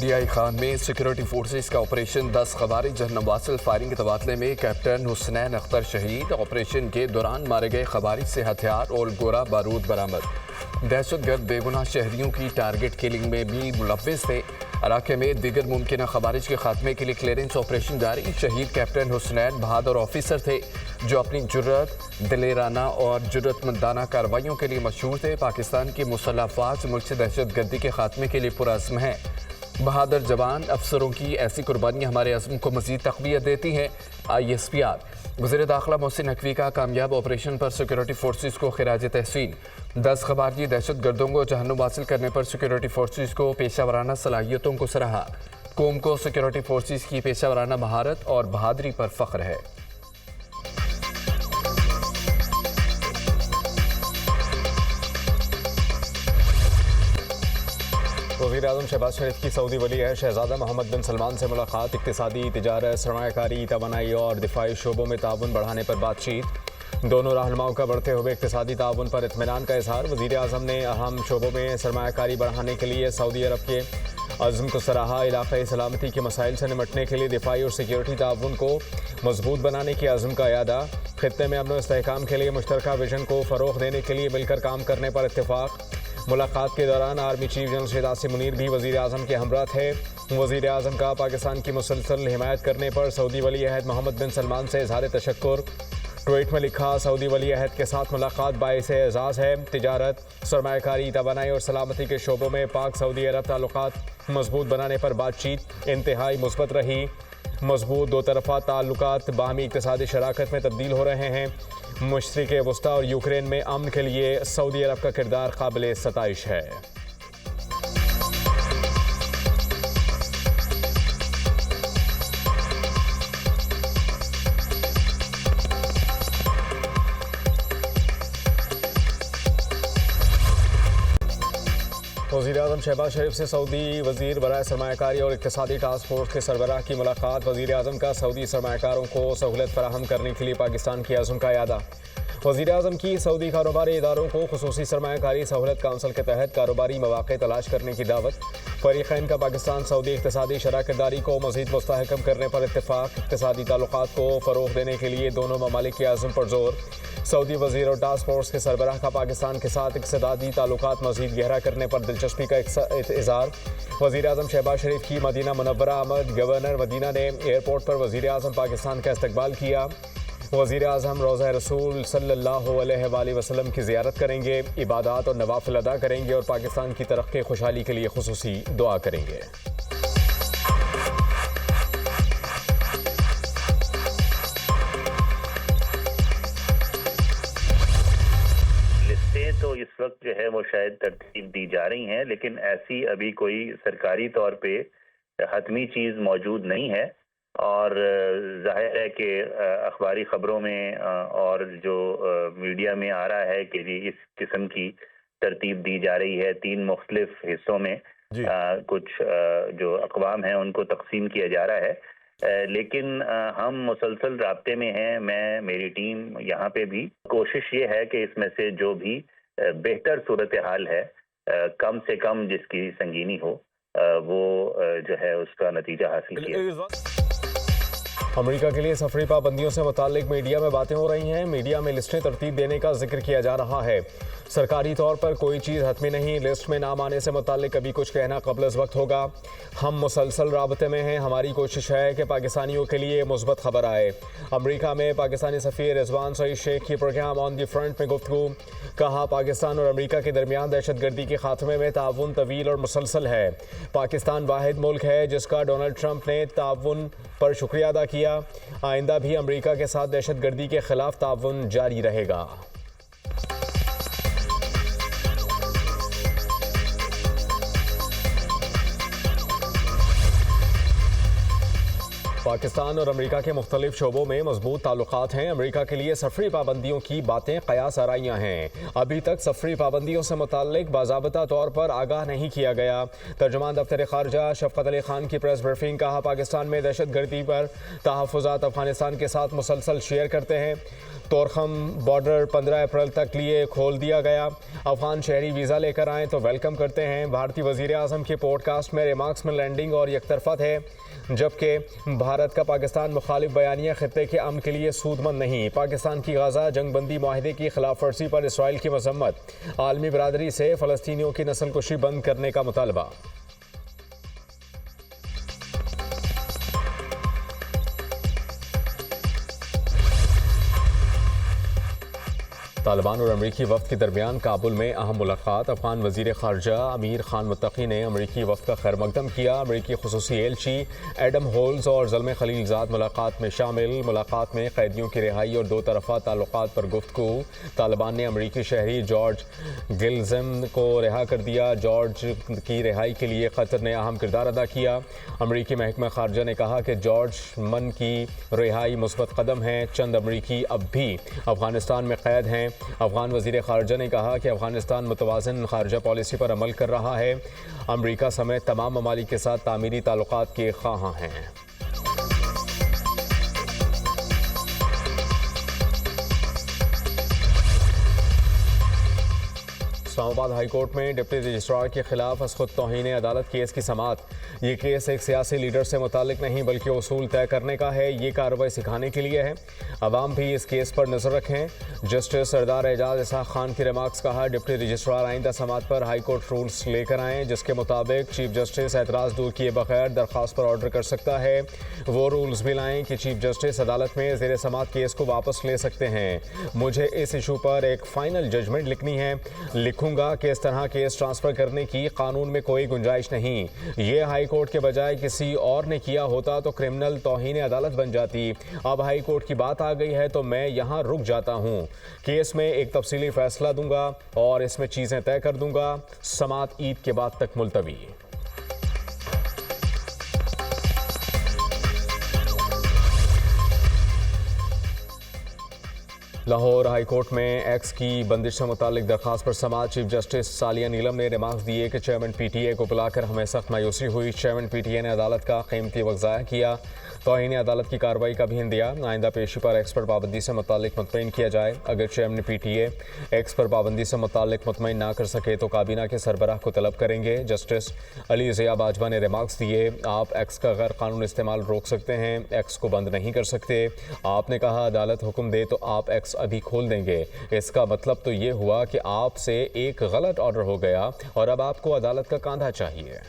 DI Khan में security forces का operation 10 खवारिज नवासिल firing के तबादले में कैप्टन हुसनैन अख्तर शहीद। ऑपरेशन के दौरान मारे गए खवारिज से हथियार और गोला बारूद बरामद। दहशतगर्द बेगुनाह शहरियों की टारगेट किलिंग में भी मुलव्विस थे। इलाके में दीगर मुमकिन खवारिज के खात्मे के लिए क्लियरेंस ऑपरेशन जारी। शहीद कैप्टन हुसनैन बहादुर ऑफिसर थे जो अपनी जुर्रत, दिलेराना और जुर्रतमंदाना कार्रवाइयों के लिए मशहूर थे। पाकिस्तान की मुसल्लह अफवाज मुल्क से दहशतगर्दी के खात्मे के लिए पुरअज़्म है। बहादुर जवान अफसरों की ऐसी कुर्बानियाँ हमारे अज़्म को मज़ीद तक़वियत देती हैं। ISPR वज़ीर दाखिला मोहसिन नकवी का कामयाब ऑपरेशन पर सिक्योरिटी फोर्सेस को खिराज तहसीन। 10 खवारजी दहशतगर्दों को जहन्नुम हासिल करने पर सिक्योरिटी फोर्सेस को पेशा वराना सलाहियतों को सराहा। कौम को सिक्योरिटी फोर्सेस की पेशा वराना महारत और बहादुरी पर फ़ख्र है। वज़ीर-ए-आज़म शहबाज शरीफ की सऊदी वली अहद शहज़ादा मोहम्मद बिन सलमान से मुलाकात। इक़्तिसादी, तिजारत, सरमायाकारी, तवानाई और दिफाई शोबों में ताउन बढ़ाने पर बातचीत। दोनों रहनुमाओं का बढ़ते हुए इक़्तिसादी ताउन पर इत्मीनान का इज़हार। वज़ीर-ए-आज़म ने अहम शोबों में सरमायाकारी बढ़ाने के लिए सऊदी अरब के अज़्म को सराहा। इलाक़ाई सलामती के मसाइल से निमटने के लिए दिफाई और सिक्योरिटी ताउन को मजबूत बनाने के अज़्म का यादा। ख़ित्ते में अमन व इस्तेहकाम के लिए मुश्तरका विजन को फ़रोग़ देने के लिए मिलकर काम करने पर इत्तेफ़ाक़। मुलाकात के दौरान आर्मी चीफ जनरल शहजाद से मुनीर भी वज़ीर-ए-आज़म के हमरा थे। वज़ीर-ए-आज़म का पाकिस्तान की मुसलसल हिमायत करने पर सऊदी वली अहद मोहम्मद बिन सलमान से इज़हार तशक्कुर। ट्वीट में लिखा, सऊदी वली अहद के साथ मुलाकात बाइस एज़ाज़ है। तिजारत, सरमायाकारी, तवानाई और सलामती के शोबों में पाक सऊदी अरब ताल्लुकात मजबूत बनाने पर बातचीत इंतहाई मुस्बत रही। मजबूत दो तरफ़ा ताल्लुकात बाहमी इक़्तिसादी शराकत में तब्दील हो रहे हैं। मशरिक़ वस्ता और यूक्रेन में अमन के लिए सऊदी अरब का किरदार काबिल सताइश है। वज़ीर-ए-आज़म शहबाज शरीफ से सऊदी वज़ीर बराए सरमायाकारी और इक़्तिसादी टास्क फोर्स के सरबराह की मुलाकात। वज़ीर-ए-आज़म का सऊदी सरमायाकारों को सहूलत फराहम करने के लिए पाकिस्तान के अज़्म का यादा। वज़ीर-ए-आज़म की सऊदी कारोबारी इदारों को खुसूसी सरमायाकारी सहूलत काउंसिल के तहत कारोबारी मौक़े तलाश करने की दावत। फ़रीक़ैन का पाकिस्तान सऊदी इक़्तिसादी शराकतदारी को मज़ीद मुस्तहकम करने पर इत्तेफ़ाक़। इक़्तिसादी ताल्लुकात को फ़रोग़ देने के लिए दोनों ममालिक के अज़्म पर जोर। सऊदी वज़ीर और टास्क फोर्स के सरबराह का पाकिस्तान के साथ इक़्तिसादी ताल्लुकात मज़ीद गहरा करने पर दिलचस्पी का इज़हार। वज़ीर-ए-आज़म शहबाज शरीफ की मदीना मुनव्वरा आमद। गवर्नर मदीना ने एयरपोर्ट पर वज़ीर-ए-आज़म पाकिस्तान का इस्तकबाल किया। वज़ीर-ए-आज़म रोज़ा रसूल सल्लल्लाहु अलैहि वसल्लम की ज़ियारत करेंगे, इबादत और नवाफिल अदा करेंगे और पाकिस्तान की तरक्की खुशहाली के लिए खुसूसी दुआ करेंगे। तो इस वक्त जो है वो शायद तरतीब दी जा रही हैं, लेकिन ऐसी अभी कोई सरकारी तौर पे हतमी चीज़ मौजूद नहीं है। और जाहिर है कि अखबारी ख़बरों में और जो मीडिया में आ रहा है कि जी इस किस्म की तरतीब दी जा रही है। 3 मुख्तलिफ हिस्सों में कुछ जो अक़वाम हैं उनको तकसीम किया जा रहा है। लेकिन हम मुसलसल राब्ते में हैं। मेरी टीम यहाँ पे भी कोशिश ये है कि इसमें से जो भी बेहतर सूरत हाल है, कम से कम जिसकी संगीनी हो, वो जो है उसका नतीजा हासिल किया। अमेरिका के लिए सफरी पाबंदियों से मुताल्लिक मीडिया में बातें हो रही हैं। मीडिया में लिस्टें तरतीब देने का जिक्र किया जा रहा है। सरकारी तौर पर कोई चीज़ हतमी नहीं। लिस्ट में नाम आने से मुताल्लिक अभी कुछ कहना क़ब्ल अज़ वक्त होगा। हम मुसलसल राबते में हैं। हमारी कोशिश है कि पाकिस्तानियों के लिए मुस्बत खबर आए। अमेरिका में पाकिस्तानी सफ़ीर रिजवान सईद शेख की प्रोग्राम ऑन द फ्रंट में गुफ्तगू। कहा, पाकिस्तान और अमेरिका के दरमियान दहशतगर्दी के खात्मे में ताउन तवील और मुसलसल है। पाकिस्तान वाहिद मुल्क है जिसका डोनाल्ड ट्रंप ने ताउन पर शुक्रिया अदा किया। आइंदा भी अमेरिका के साथ दहशतगर्दी के खिलाफ ताउन जारी रहेगा। पाकिस्तान और अमेरिका के मुख्तलिफ शोबों में मजबूत ताल्लुकात हैं। अमेरिका के लिए सफरी पाबंदियों की बातें कयास आराइयाँ हैं। अभी तक सफरी पाबंदियों से मुताल्लिक बाज़ाबता तौर पर आगाह नहीं किया गया। तर्जुमान दफ्तर खारजा शफकत अली खान की प्रेस ब्रीफिंग। कहा, पाकिस्तान में दहशतगर्दी पर तहफ़्फ़ुज़ात अफगानिस्तान के साथ मुसलसल शेयर करते हैं। तोरखम बॉर्डर 15 अप्रैल तक लिए खोल दिया गया। अफगान शहरी वीज़ा लेकर आएँ तो वेलकम करते हैं। भारतीय वज़ीर आज़म के पॉडकास्ट में रिमार्क्स में लैंडिंग और यकतरफा है, जबकि भारत का पाकिस्तान मुखालिफ बयानिया खित्ते के अमन के लिए सूदमंद नहीं। पाकिस्तान की गाज़ा जंगबंदी माहिदे की खिलाफ वर्जी पर इसराइल की मजम्मत। आलमी बरादरी से फ़लस्तीनियों की नस्लकुशी बंद करने का मुतालबा। तालिबान और अमरीकी वफ़द के दरमियान काबुल में अहम मुलाकात। अफगान वज़ीर ख़ारजा अमीर खान मुत्तकी ने अमरीकी वफ़द का खैर मकदम किया। अमरीकी खुसूसी एलची एडम होल्स और ज़ल्मे खलीलज़ाद मुलाकात में शामिल। मुलाकात में कैदियों की रिहाई और दो तरफ़ा ताल्लुकात पर गुफ्तगू। तालिबान ने अमरीकी शहरी जॉर्ज गिल्ज़म को रिहा कर दिया। जॉर्ज की रिहाई के लिए कतर ने अहम किरदार अदा किया। अमरीकी महकमा ख़ारजा ने कहा कि जॉर्ज मन की रिहाई मुस्बत कदम है। चंद अमरीकी अब भी अफ़गानिस्तान में कैद हैं। अफगान वज़ीर ख़ारजा ने कहा कि अफ़गानिस्तान मुतवाज़िन ख़ारजा पॉलिसी पर अमल कर रहा है। अमरीका समेत तमाम ममालिक के साथ तामीरी ताल्लुकात के ख़्वाहां हैं। इस्लामाबाद हाई कोर्ट में डिप्टी रजिस्ट्रार के खिलाफ खुद तौहीन अदालत केस की समाअत। ये केस एक सियासी लीडर से मुतालिक नहीं बल्कि उसूल तय करने का है। ये कार्रवाई सिखाने के लिए है। अवाम भी इस केस पर नज़र रखें। जस्टिस सरदार एजाज इसाक खान की रिमार्क्स। कहा, डिप्टी रजिस्ट्रार आइंदा समाअत पर हाई कोर्ट रूल्स लेकर आएँ जिसके मुताबिक चीफ जस्टिस एतराज़ दूर किए बगैर दरख्वास्त पर ऑर्डर कर सकता है। वो रूल्स भी लाएँ कि चीफ जस्टिस अदालत में ज़ेर समाअत केस को वापस ले सकते हैं। मुझे इस इशू पर एक फ़ाइनल जजमेंट लिखनी है। लिखूंगा कि इस तरह केस ट्रांसफ़र करने की कानून में कोई गुंजाइश नहीं। ये हाई कोर्ट के बजाय किसी और ने किया होता तो क्रिमिनल तौहीन अदालत बन जाती। अब हाई कोर्ट की बात आ गई है तो मैं यहाँ रुक जाता हूँ। केस में एक तफसीली फैसला दूंगा और इसमें चीज़ें तय कर दूंगा। समाअत ईद के बाद तक मुलतवी। लाहौर हाई कोर्ट में एक्स की बंदिश से मुतालिक दरख्वास्त पर समाअत। चीफ जस्टिस सालिया नीलम ने रिमार्क्स दिए कि चेयरमैन पीटीए को बुलाकर हमें सख्त मायूसी हुई। चेयरमैन पीटीए ने अदालत का कीमती वक्त ज़ाया किया। तौहीन अदालत की कार्रवाई का भी हिंद दिया। आइंदा पेशी पर एक्स पर पाबंदी से मुतालिक मुतमईन किया जाए। अगर चेयरमैन पीटीए एक्स पर पाबंदी से मुतालिक मुतमईन ना कर सके तो काबीना के सरबराह को तलब करेंगे। जस्टिस अली ज़िया बाजवा ने रिमार्क्स दिए, आप एक्स का गैर कानून इस्तेमाल रोक सकते हैं, एक्स को बंद नहीं कर सकते। आपने कहा अदालत हुक्म दे तो आप एक्स अभी खोल देंगे। इसका मतलब तो ये हुआ कि आपसे एक गलत ऑर्डर हो गया और अब आपको अदालत का कांधा चाहिए।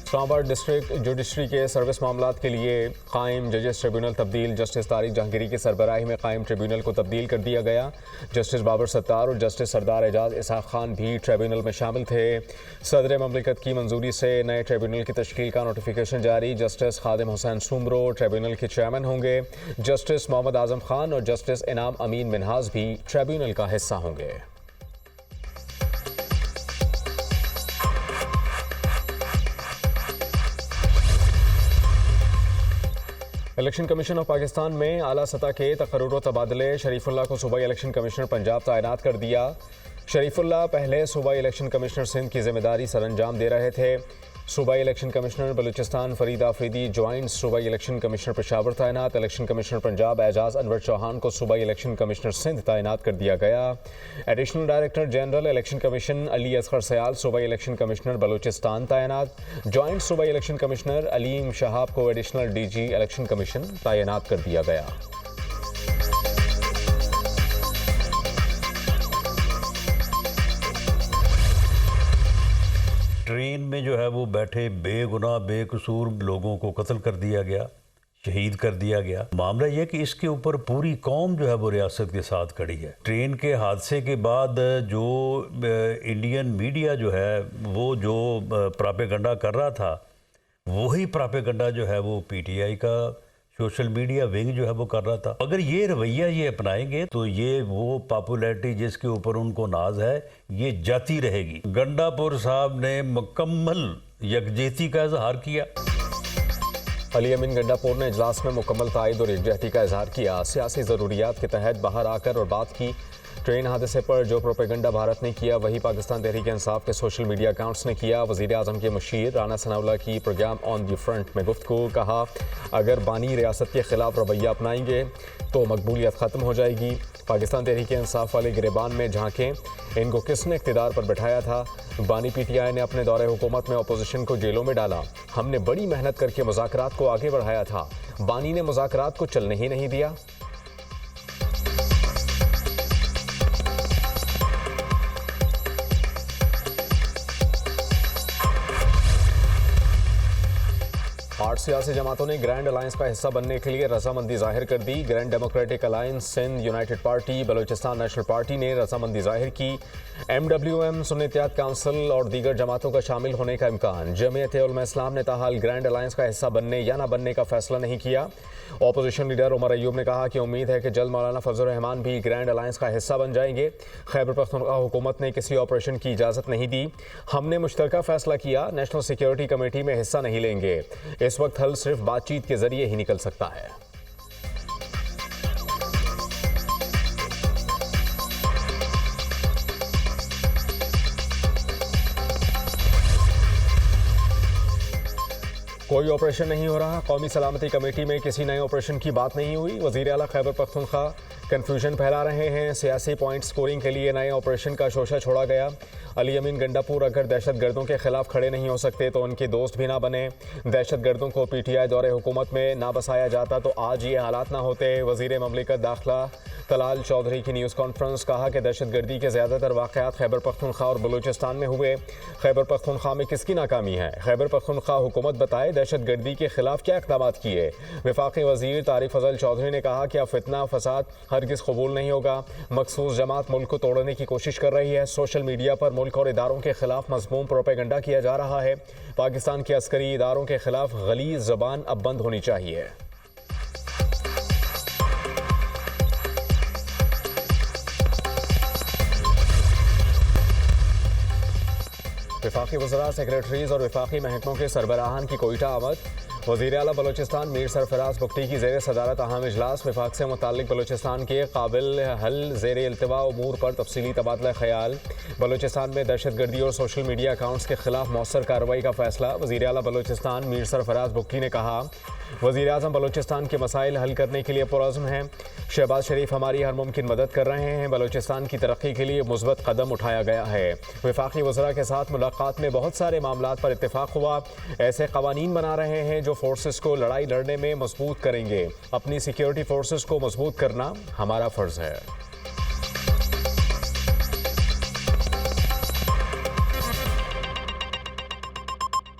इस्लामाबाद डिस्ट्रिक्ट जुडिशरी के सर्विस मामलात के लिए कायम जजेस ट्रिब्यूनल तब्दील। जस्टिस तारिक जहांगीरी की सरबराही में कायम ट्रिब्यूनल को तब्दील कर दिया गया। जस्टिस बाबर सत्तार और जस्टिस सरदार एजाज इसाक खान भी ट्रिब्यूनल में शामिल थे। सदर ममलिकत की मंजूरी से नए ट्रिब्यूनल की तश्कील का नोटिफिकेशन जारी। जस्टिस खादिम हुसैन सुमरो ट्रिब्यूनल के चेयरमैन होंगे। जस्टिस मोहम्मद आजम खान और जस्टिस इनाम अमीन मिनहाज भी ट्रिब्यूनल का हिस्सा होंगे। इलेक्शन कमीशन ऑफ पाकिस्तान में आला सतह के तकर्रुर व तबादले। शरीफुल्ला को सूबाई इलेक्शन कमिश्नर पंजाब तैनात कर दिया। शरीफुल्ला पहले सूबाई इलेक्शन कमिश्नर सिंध की जिम्मेदारी सरअंजाम दे रहे थे। सूबाई election commissioner Balochistan Farid Afridi joint सूबाई इलेक्शन कमिश्नर पेशावर तैनात। इलेक्शन कमिश्नर पंजाब एजाज अनवर चौहान को सूबाई इलेक्शन कमिश्नर सिंध तैनात कर दिया गया। Additional director general election commission Ali Asghar Sayal सूबाई इलेक्शन कमिश्नर बलूचिस्तान तैनात। ज्वाइंट सूबाई इलेक्शन कमिश्नर अलीम शहाब को एडिशनल डीजी इलेक्शन कमीशन तैनात कर दिया गया। ट्रेन में जो है वो बैठे बेगुनाह बेकसूर लोगों को कत्ल कर दिया गया, शहीद कर दिया गया। मामला यह कि इसके ऊपर पूरी कौम जो है वो रियासत के साथ खड़ी है। ट्रेन के हादसे के बाद जो इंडियन मीडिया जो है वो जो प्रोपेगेंडा कर रहा था, वही प्रोपेगेंडा जो है वो पीटीआई का सोशल मीडिया विंग जो है वो कर रहा था। अगर ये रवैया ये अपनाएंगे तो ये वो पॉपुलैरिटी जिसके ऊपर उनको नाज है ये जाती रहेगी। गंडापुर साहब ने मुकम्मल यकजहती का इजहार किया। अली अमीन गंडापुर ने इजलास में मुकम्मल ताईद और यकजहती का इजहार किया। सियासी ज़रूरियात के तहत बाहर आकर और बात की। ट्रेन हादसे पर जो प्रोपेगंडा भारत ने किया वही पाकिस्तान तहरीक इंसाफ के सोशल मीडिया अकाउंट्स ने किया। वज़ीर आज़म के मुशीर राना सनाउल्लाह की प्रोग्राम ऑन दी फ्रंट में गुफ्तगू। कहा अगर बानी रियासत के खिलाफ रवैया अपनाएंगे तो मकबूलियत ख़त्म हो जाएगी। पाकिस्तान तहरीक इंसाफ वाले गिरेबान में झांकें, इनको किसने इक़्तिदार पर बैठाया था। बानी PTI ने अपने दौरे हुकूमत में अपोजिशन को जेलों में डाला। हमने बड़ी मेहनत करके मुज़ाकरात को आगे बढ़ाया था, बानी ने मुज़ाकरात को चलने ही नहीं दिया। आठ सियासी जमातों ने ग्रैंड अलायंस का हिस्सा बनने के लिए रजामंदी जाहिर कर दी। Grand democratic alliance, Sindh united party, Balochistan national party ने रजामंदी जाहिर की। MWM, सुन्नियत काउंसिल और दीगर जमातों का शामिल होने का इम्कान। जमीयत उलमा इस्लाम ने ताहाल ग्रैंड अलायंस का हिस्सा बनने या न बनने का फैसला नहीं किया। अपोजिशन लीडर उमर अयूब ने कहा कि उम्मीद है कि जल्द मौलाना फजल रहमान भी ग्रैंड अलायंस का हिस्सा बन जाएंगे। खैबर पख्तूनख्वा हुकूमत ने किसी ऑपरेशन की इजाज़त नहीं दी। हमने मुश्तरका फैसला किया, नेशनल सिक्योरिटी कमेटी में हिस्सा नहीं लेंगे। इस वक्त हल सिर्फ बातचीत के जरिए ही निकल सकता है। कोई ऑपरेशन नहीं हो रहा। कौमी सलामती कमेटी में किसी नए ऑपरेशन की बात नहीं हुई। वज़ीर आला खैबर पख्तूनख्वा कन्फ्यूजन फैला रहे हैं। सियासी पॉइंट स्कोरिंग के लिए नए ऑपरेशन का शोशा छोड़ा गया। अली अमीन गंडापुर अगर दहशत गर्दों के खिलाफ खड़े नहीं हो सकते तो उनके दोस्त भी ना बने। दहशत गर्दों को PTI दौरे हुकूमत में ना बसाया जाता तो आज ये हालात ना होते। वज़ीर ममलिकत दाखिला तलाल चौधरी की न्यूज़ कॉन्फ्रेंस। कहा कि दहशत गर्दी के ज़्यादातर वाक़यात खैबर पख्तूनख्वा और बलूचिस्तान में हुए। खैबर पख्तूनख्वा में किसकी नाकामी है? खैबर पख्तूनख्वा हुकूमत बताए दहशत गर्दी के खिलाफ क्या इक़दाम किए। वफाकी वज़ीर तारिक फजल चौधरी ने कहा कि अब फितना फसाद हरगिज़ कबूल नहीं होगा। मखसूस जमात मुल्क को तोड़ने की कोशिश कर रही है। सोशल मीडिया पर मुल्क और इदारों के खिलाफ मज़मूम प्रोपेगंडा किया जा रहा है। पाकिस्तान के अस्करी इदारों के खिलाफ गलीज़ ज़बान अब बंद होनी चाहिए। वफाकी वज़रा, सेक्रेटरीज और वफाकी महकमों के सरबराहान की कोयटा आमद। वज़ीर आला बलूचिस्तान मीर सरफराज बुगटी की ज़ेर सदारत अहम इजलास। वफाक से मुताल्लिक़ बलूचिस्तान के काबिल हल ज़ेर इल्तिवा उमूर पर तफसीली तबादला ख्याल। बलूचिस्तान में दहशत गर्दी और सोशल मीडिया अकाउंट्स के खिलाफ मौसर कार्रवाई का फैसला। वज़ीर आला बलूचिस्तान मीर सरफराज बुगटी ने कहा वज़ीर आज़म बलूचिस्तान के मसाइल हल करने के लिए पुरअज़्म हैं। शहबाज शरीफ हमारी हर मुमकिन मदद कर रहे हैं। बलूचिस्तान की तरक्की के लिए मुस्बत कदम उठाया गया है। वफाकी वज़रा के साथ मुलाकात में बहुत सारे मामलात पर इत्तेफाक हुआ। ऐसे कवानीन बना रहे हैं जो फोर्सेस को लड़ाई लड़ने में मजबूत करेंगे। अपनी सिक्योरिटी फोर्सेस को मजबूत करना हमारा फ़र्ज़ है।